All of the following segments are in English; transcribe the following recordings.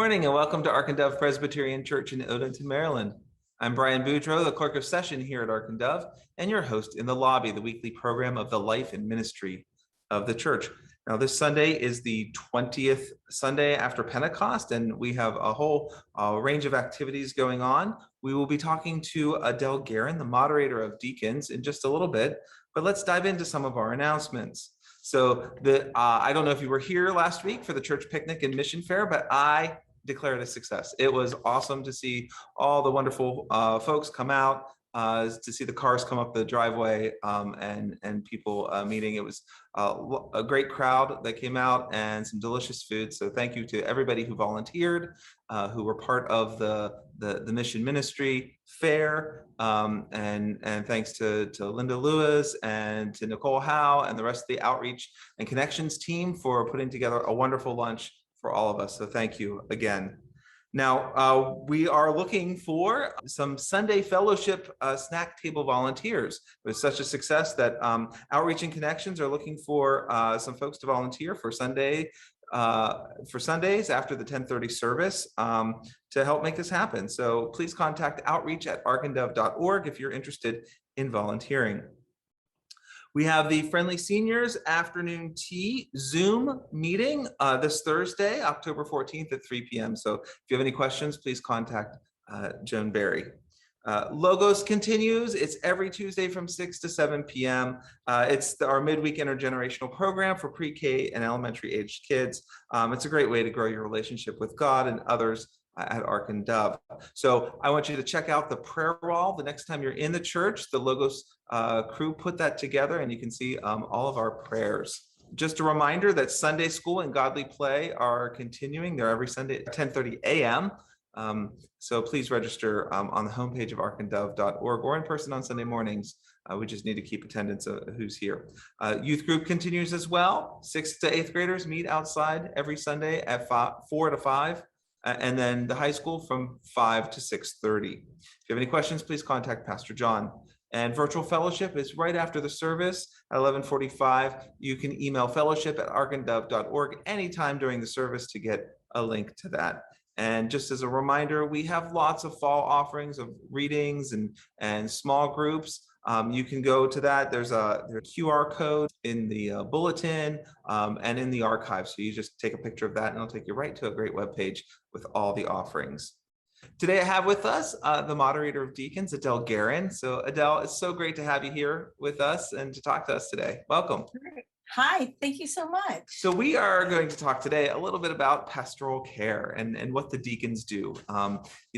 morning and welcome to Ark and Dove Presbyterian Church in Odenton, Maryland. I'm Brian Boudreau, the clerk of session here at Ark and Dove, and your host in the lobby, the weekly program of the life and ministry of the church. Now, this Sunday is the 20th Sunday after Pentecost, and we have a whole range of activities going on. We will be talking to Adele Guerin, the moderator of Deacons, in just a little bit, but let's dive into some of our announcements. So I don't know if you were here last week for the church picnic and mission fair, but I declare it a success. It was awesome to see all the wonderful folks come out, to see the cars come up the driveway and people meeting. It was a great crowd that came out and some delicious food. So thank you to everybody who volunteered, who were part of the mission ministry fair, and thanks to Linda Lewis and to Nicole Howe and the rest of the outreach and connections team for putting together a wonderful lunch for all of us. So thank you again. Now, we are looking for some Sunday fellowship snack table volunteers. It was such a success that Outreach and Connections are looking for some folks to volunteer for Sundays after the 10:30 service to help make this happen. So please contact outreach@arkandove.org if you're interested in volunteering. We have the Friendly Seniors Afternoon Tea Zoom meeting this Thursday, October 14th at 3 p.m. So if you have any questions, please contact Joan Berry. Logos continues. It's every Tuesday from 6 to 7 p.m. It's our midweek intergenerational program for pre-K and elementary aged kids. It's a great way to grow your relationship with God and others at Ark and Dove. So I want you to check out the prayer wall the next time you're in the church. The Logos crew put that together and you can see all of our prayers. Just a reminder that Sunday school and godly play are continuing. They're every Sunday at 10:30 a.m. So please register on the homepage of arkandove.org or in person on Sunday mornings. We just need to keep attendance of who's here. Youth group continues as well. 6th to 8th graders meet outside every Sunday at 4 to 5. And then the high school from 5 to 6:30. If you have any questions, please contact Pastor John. And virtual fellowship is right after the service at 11:45. You can email fellowship@arkandove.org anytime during the service to get a link to that. And just as a reminder, we have lots of fall offerings of readings and small groups. You can go to that. There's a QR code in the bulletin and in the archive. So you just take a picture of that and it'll take you right to a great webpage with all the offerings. Today I have with us the moderator of Deacons, Adele Guerin. So Adele, it's so great to have you here with us and to talk to us today. Welcome. Hi, thank you so much. So we are going to talk today a little bit about pastoral care and what the deacons do.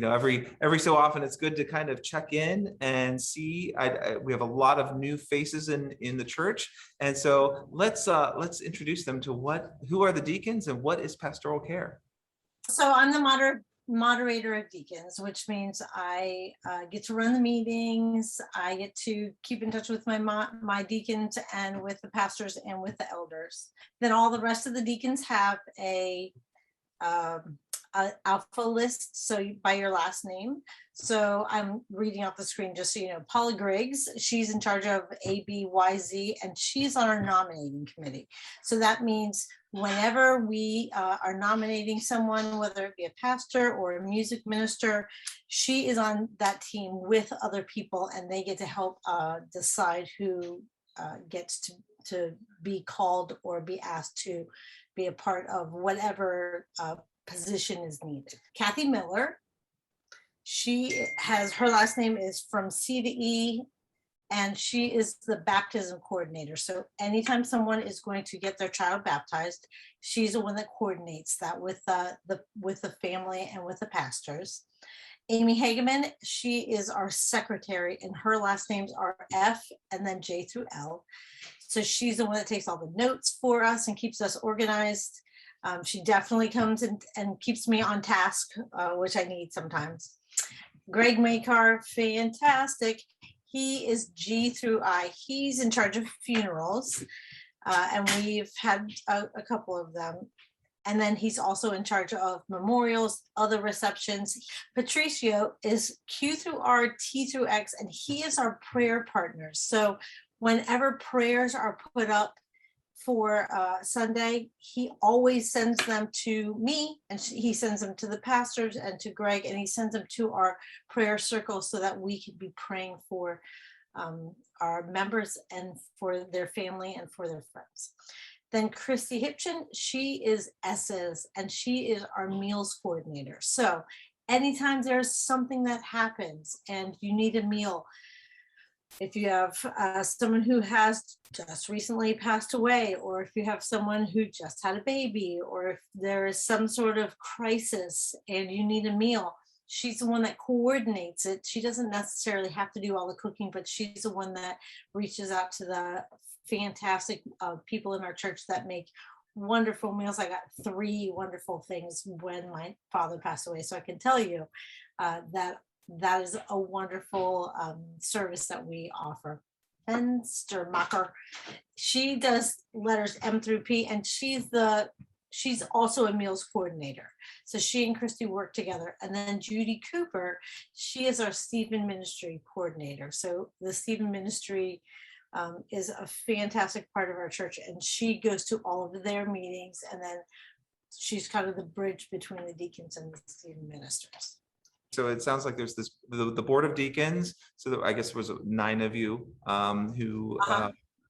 Every so often it's good to kind of check in and see. We have a lot of new faces in the church, and so let's introduce them to who are the deacons and what is pastoral care. So I'm the moderator of Deacons, which means I get to run the meetings. I get to keep in touch with my deacons and with the pastors and with the elders. Then all the rest of the deacons have a alpha list, so by your last name. So I'm reading off the screen just so you know. Paula Griggs, she's in charge of ABYZ, and she's on our nominating committee. So that means whenever we are nominating someone, whether it be a pastor or a music minister, she is on that team with other people, and they get to help decide who gets to be called or be asked to be a part of whatever position is needed. Kathy Miller, her last name is from C to E, and she is the baptism coordinator. So anytime someone is going to get their child baptized, she's the one that coordinates that with the family and with the pastors. Amy Hageman, she is our secretary, and her last names are F and then J through L. So she's the one that takes all the notes for us and keeps us organized. She definitely comes and keeps me on task, which I need sometimes. Greg Makar, fantastic. He is G through I. He's in charge of funerals, and we've had a couple of them. And then he's also in charge of memorials, other receptions. Patricio is Q through R, T through X, and he is our prayer partner. So whenever prayers are put up for Sunday, he always sends them to me, and he sends them to the pastors and to Greg, and he sends them to our prayer circle so that we can be praying for our members and for their family and for their friends. Then Christy Hipchin, she is S's, and she is our meals coordinator. So anytime there's something that happens and you need a meal, if you have someone who has just recently passed away, or if you have someone who just had a baby, or if there is some sort of crisis and you need a meal, she's the one that coordinates it. She doesn't necessarily have to do all the cooking, but she's the one that reaches out to the fantastic people in our church that make wonderful meals. I got 3 wonderful things when my father passed away. So I can tell you that is a wonderful service that we offer. And Stermacher, she does letters M through P, and she's also a meals coordinator. So she and Christy work together. And then Judy Cooper, she is our Stephen Ministry coordinator. So the Stephen Ministry is a fantastic part of our church, and she goes to all of their meetings, and then she's kind of the bridge between the deacons and the Stephen ministers. So it sounds like there's the board of deacons. So I guess there was 9 of you who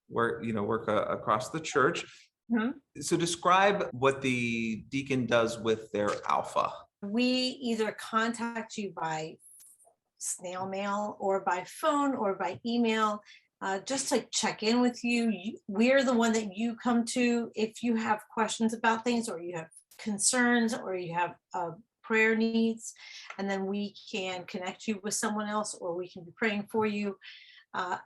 work across the church. Mhm. So describe what the deacon does with their alpha. We either contact you by snail mail or by phone or by email, just to check in with you. We're the one that you come to if you have questions about things, or you have concerns, or you have prayer needs, and then we can connect you with someone else, or we can be praying for you,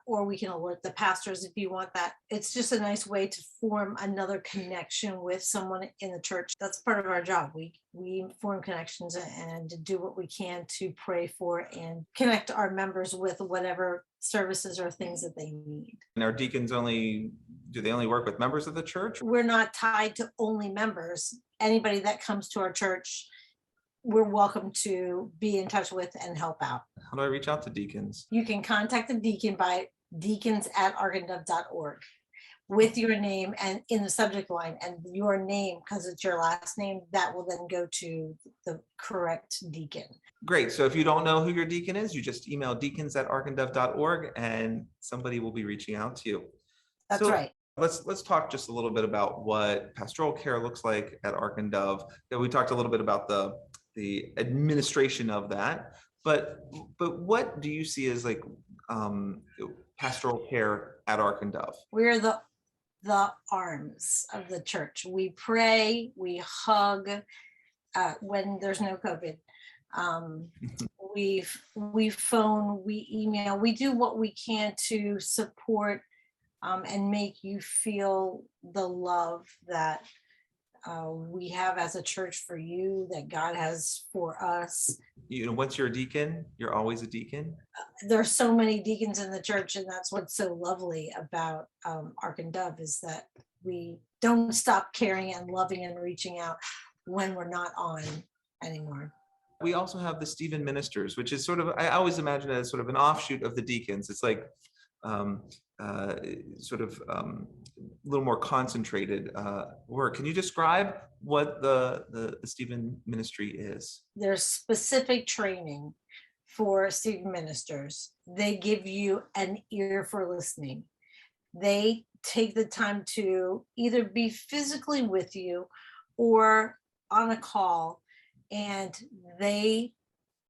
or we can alert the pastors if you want that. It's just a nice way to form another connection with someone in the church. That's part of our job. We form connections and do what we can to pray for and connect our members with whatever services or things that they need. And our deacons do they only work with members of the church? We're not tied to only members. Anybody that comes to our church, we're welcome to be in touch with and help out. How do I reach out to deacons? You can contact the deacon by deacons@argandove.org with your name and in the subject line, and your name, because it's your last name, that will then go to the correct deacon. Great. So if you don't know who your deacon is, you just email deacons@argandove.org and somebody will be reaching out to you. That's right. Let's talk just a little bit about what pastoral care looks like at Ark and Dove. We talked a little bit about the administration of that, but what do you see as like pastoral care at Ark and Dove? We're the arms of the church. We pray, we hug when there's no COVID. We phone, we email, we do what we can to support and make you feel the love that we have as a church for you, that God has for us. Once you're a deacon, you're always a deacon. There's so many deacons in the church, and that's what's so lovely about Ark and Dove, is that we don't stop caring and loving and reaching out when we're not on anymore. We also have the Stephen ministers, which is sort of, I always imagine it as sort of an offshoot of the deacons. It's like a little more concentrated work. Can you describe what the Stephen ministry is? There's specific training for Stephen ministers. They give you an ear for listening. They take the time to either be physically with you or on a call, and they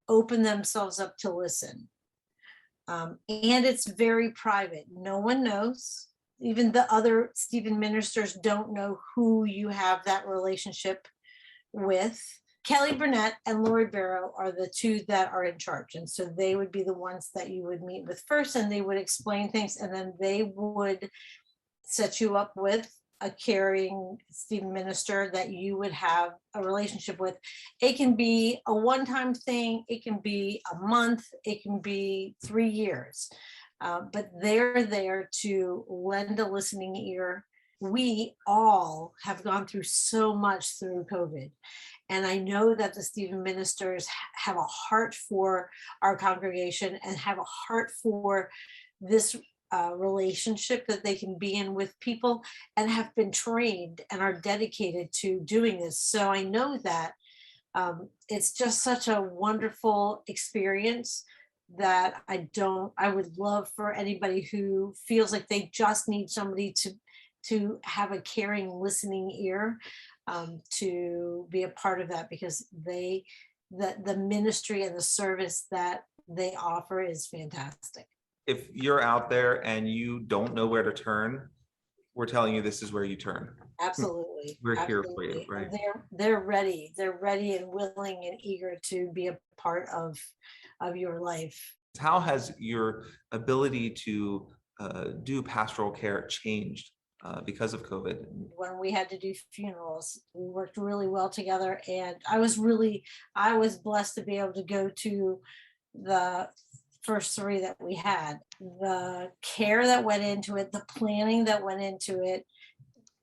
open themselves up to listen. And it's very private. No one knows. Even the other Stephen ministers don't know who you have that relationship with. Kelly Burnett and Lori Barrow are the 2 that are in charge. And so they would be the ones that you would meet with first, and they would explain things, and then they would set you up with a caring Stephen minister that you would have a relationship with. It can be a one-time thing, it can be a month, it can be 3 years, but they're there to lend a listening ear. We all have gone through so much through COVID, and I know that the Stephen ministers have a heart for our congregation and have a heart for this relationship that they can be in with people and have been trained and are dedicated to doing this. So I know that it's just such a wonderful experience that I would love for anybody who feels like they just need somebody to have a caring listening ear, to be a part of that, because the ministry and the service that they offer is fantastic. If you're out there and you don't know where to turn, we're telling you this is where you turn. Absolutely. We're here for you, Absolutely. right? And they're ready. They're ready and willing and eager to be a part of your life. How has your ability to do pastoral care changed because of COVID? When we had to do funerals, we worked really well together, and I was blessed to be able to go to the first three that we had. The care that went into it, the planning that went into it,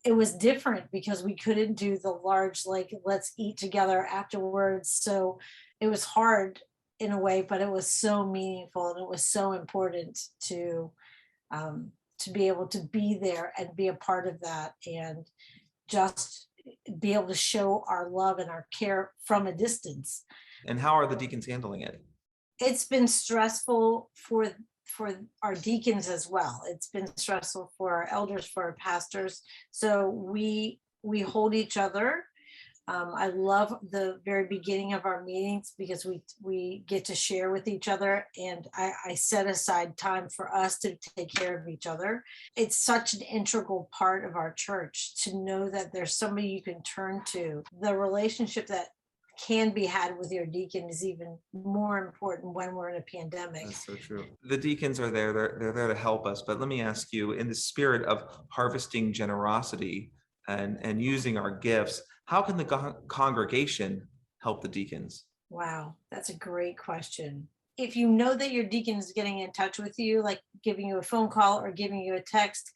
it was different because we couldn't do the large, like, let's eat together afterwards. So it was hard in a way, but it was so meaningful, and it was so important to be able to be there and be a part of that, and just be able to show our love and our care from a distance. And how are the deacons handling it? It's been stressful for our deacons as well. It's been stressful for our elders, for our pastors. So we hold each other. I love the very beginning of our meetings because we get to share with each other, and I set aside time for us to take care of each other. It's such an integral part of our church to know that there's somebody you can turn to. The relationship that can be had with your deacon is even more important when we're in a pandemic. That's so true. The deacons are there, they're there to help us. But let me ask you, in the spirit of harvesting generosity and using our gifts, how can the congregation help the deacons? Wow, that's a great question. If you know that your deacon is getting in touch with you, like giving you a phone call or giving you a text,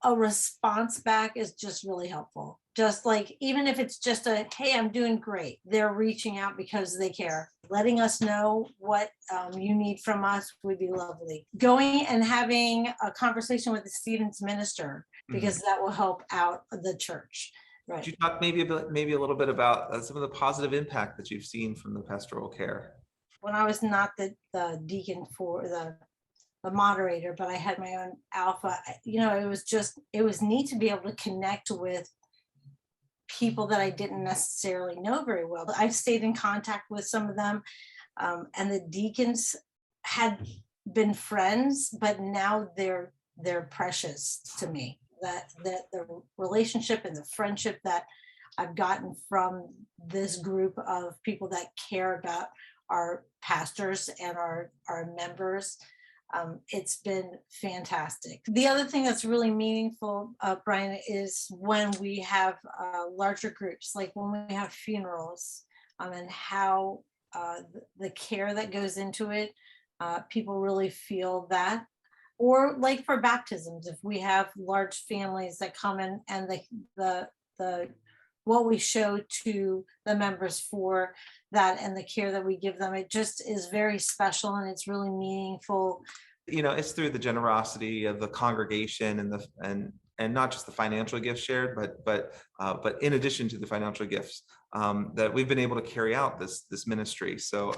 a response back is just really helpful. Just like, even if it's just a, hey, I'm doing great, they're reaching out because they care. Letting us know what you need from us would be lovely. Going and having a conversation with the Stevens minister, because that will help out the church. Right. Could you talk maybe a little bit about some of the positive impact that you've seen from the pastoral care? When I was not the deacon for the moderator, but I had my own alpha, it was neat to be able to connect with people that I didn't necessarily know very well. I've stayed in contact with some of them, and the deacons had been friends, but now they're precious to me. That the relationship and the friendship that I've gotten from this group of people that care about our pastors and our members, it's been fantastic. The other thing that's really meaningful, Brian, is when we have larger groups, like when we have funerals, and how the care that goes into it, people really feel that. Or like for baptisms, if we have large families that come in, and the what we show to the members for that and the care that we give them, it just is very special, and it's really meaningful. It's through the generosity of the congregation and not just the financial gifts shared, but in addition to the financial gifts, that we've been able to carry out this ministry. So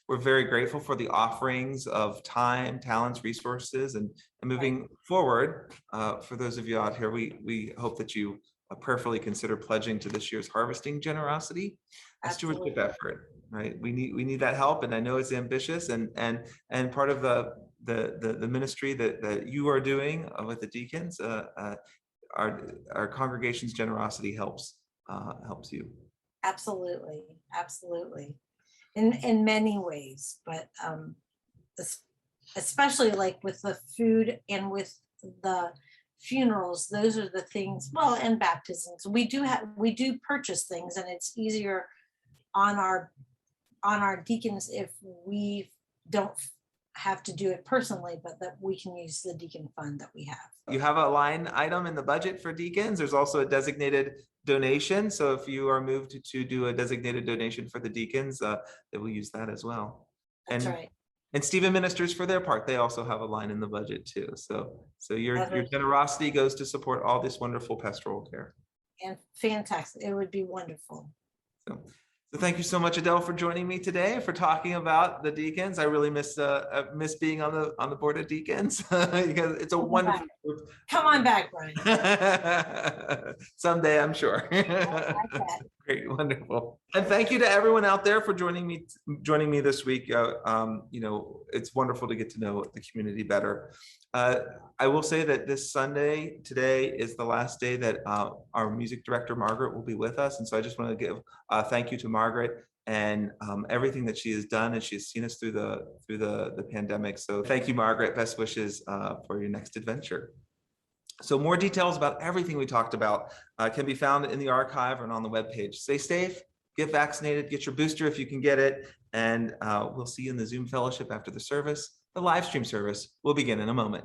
we're very grateful for the offerings of time, talents, resources, and moving forward. For those of you out here, we hope that you prayerfully consider pledging to this year's harvesting generosity, a stewardship effort. Right, we need that help, and I know it's ambitious, and part of the ministry that you are doing with the deacons, our congregation's generosity helps you. Absolutely, in many ways, but especially like with the food and with the funerals, those are the things. Well, and baptisms, we do purchase things, and it's easier on our deacons if we don't have to do it personally, but that we can use the deacon fund that we have. You have a line item in the budget for deacons. There's also a designated donation. So if you are moved to do a designated donation for the deacons, they will use that as well. That's right. And Stephen Ministers, for their part, they also have a line in the budget too. So your That's generosity goes to support all this wonderful pastoral care. and fantastic. It would be wonderful. So thank you so much, Adele, for joining me today, for talking about the deacons. I really miss being on the board of deacons because it's a wonderful group. Come on back, Brian. Someday, I'm sure. Great, wonderful. And thank you to everyone out there for joining me this week. You know, it's wonderful to get to know the community better. I will say that this Sunday, today is the last day that our music director, Margaret, will be with us. And so I just want to give thank you to Margaret and everything that she has done, and she has seen us through the pandemic. So thank you, Margaret. Best wishes for your next adventure. So more details about everything we talked about can be found in the archive and on the webpage. Stay safe, get vaccinated, get your booster if you can get it, and we'll see you in the Zoom fellowship after the service. The live stream service will begin in a moment.